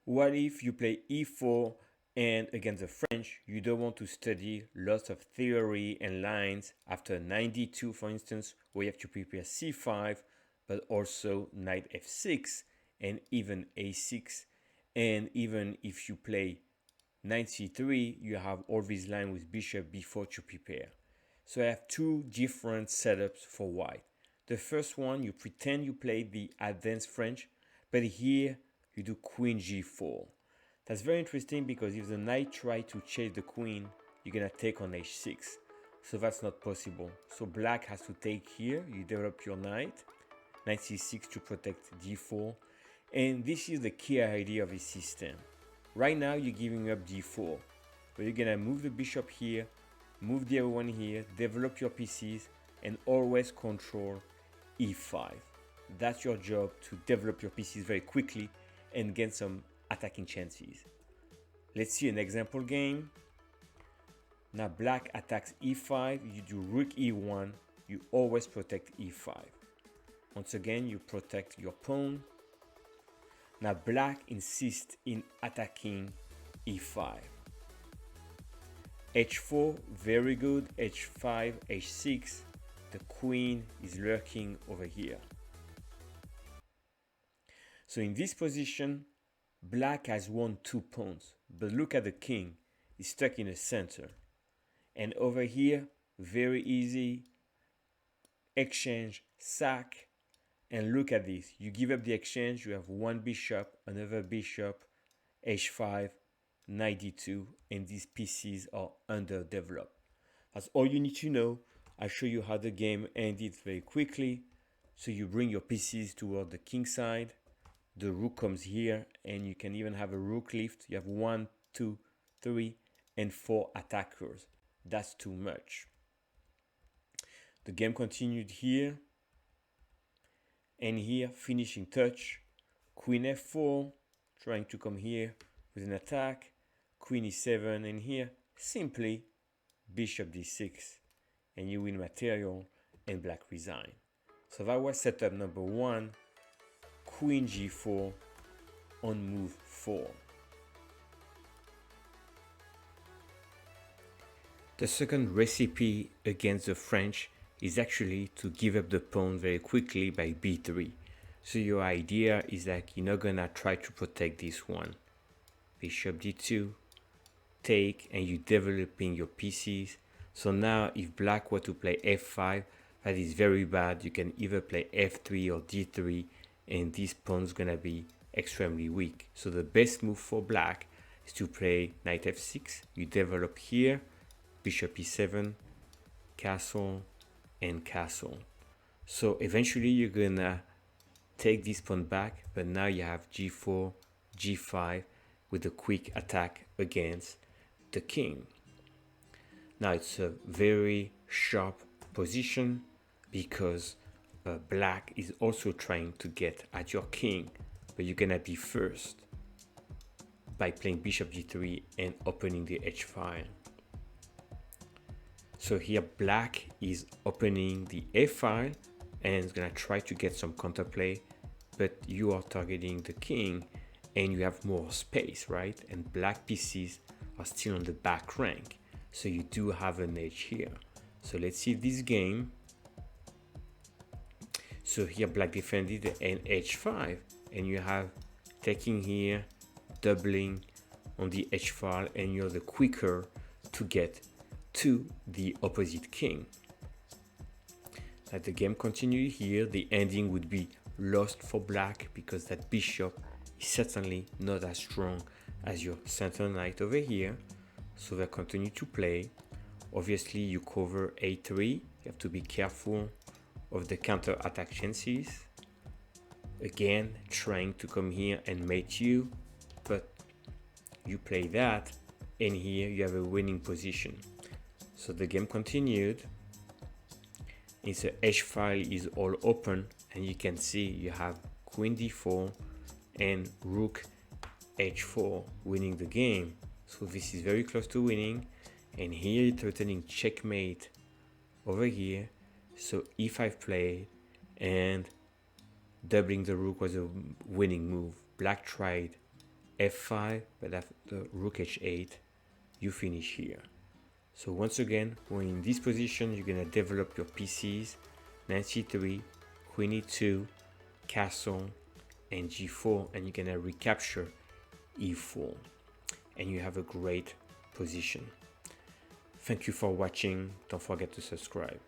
What if you play e4 and against the French, you don't want to study lots of theory and lines after knight d2, for instance, where you have to prepare c5, but also knight f6 and even a6. And even if you play knight c3, you have all these lines with bishop b4 to prepare. So I have two different setups for white. The first one, you pretend you play the advanced French, but here you do queen g4. That's very interesting because if the knight tries to chase the queen, you're gonna take on h6. So that's not possible. So black has to take here. You develop your knight c6 to protect d4. And this is the key idea of this system. Right now you're giving up d4, but you're gonna move the bishop here, move the other one here, develop your pieces, and always control e5. That's your job, to develop your pieces very quickly and get some attacking chances. Let's see an example game. Now black attacks e5, you do rook e1, you always protect e5. Once again, you protect your pawn. Now black insists in attacking e5. h4, very good. h5, h6, the queen is lurking over here. So in this position, black has won 2 pawns, but look at the king, he's stuck in the center. And over here, very easy, exchange, sack, and look at this. You give up the exchange, you have one bishop, another bishop, h5, knight d2, and these pieces are underdeveloped. That's all you need to know. I'll show you how the game ended very quickly. So you bring your pieces toward the king side. The rook comes here, and you can even have a rook lift. You have 1, 2, 3, and 4 attackers. That's too much. The game continued here. And here, finishing touch, queen f4, trying to come here with an attack, queen e7, and here, simply bishop d6, and you win material, and black resign. So that was setup number 1, queen g4 on move 4. The second recipe against the French is actually to give up the pawn very quickly by b3. So your idea is that you're not gonna try to protect this one. Bishop d2, take, and you're developing your pieces. So now if black were to play f5, that is very bad. You can either play f3 or d3, and this pawn's gonna be extremely weak. So the best move for black is to play knight f6. You develop here, bishop e7, castle, and castle. So eventually you're gonna take this pawn back, but now you have g4, g5 with a quick attack against the king. Now it's a very sharp position because black is also trying to get at your king, but you're gonna be first by playing bishop g3 and opening the h file. So here black is opening the a file and is gonna try to get some counterplay, but you are targeting the king and you have more space, right? And black pieces are still on the back rank, so you do have an edge here. So let's see this game. So here black defended an h5, and you have taking here, doubling on the h file, and you're the quicker to get to the opposite king. As the game continued here, the ending would be lost for black because that bishop is certainly not as strong as your center knight over here. So they continue to play. Obviously you cover a3, you have to be careful of the counter attack chances. Again, trying to come here and mate you, but you play that, and here you have a winning position. So the game continued. Its h file is all open, and you can see you have queen d4 and rook h4 winning the game. So this is very close to winning, and here it's returning checkmate over here. So e5 played, and doubling the rook was a winning move. Black tried f5, but after rook h8, you finish here. So once again, when in this position, you're gonna develop your pieces, knight c3, queen e2, castle, and g4, and you're gonna recapture e4, and you have a great position. Thank you for watching. Don't forget to subscribe.